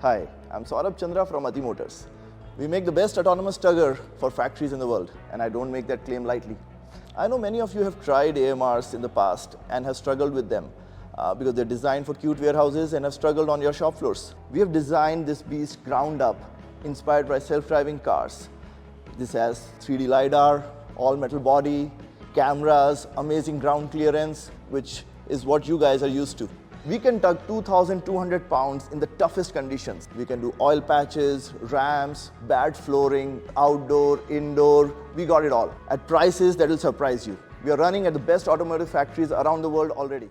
Hi, I'm Saurabh Chandra from Ati Motors. We make the best autonomous tugger for factories in the world, and I don't make that claim lightly. I know many of you have tried AMRs in the past and have struggled with them because they're designed for cute warehouses and have struggled on your shop floors. We have designed this beast ground up, inspired by self-driving cars. This has 3D LiDAR, all-metal body, cameras, amazing ground clearance, which is what you guys are used to. We can tug 2,200 pounds in the toughest conditions. We can do oil patches, ramps, bad flooring, outdoor, indoor, we got it all. At prices that will surprise you. We are running at the best automotive factories around the world already.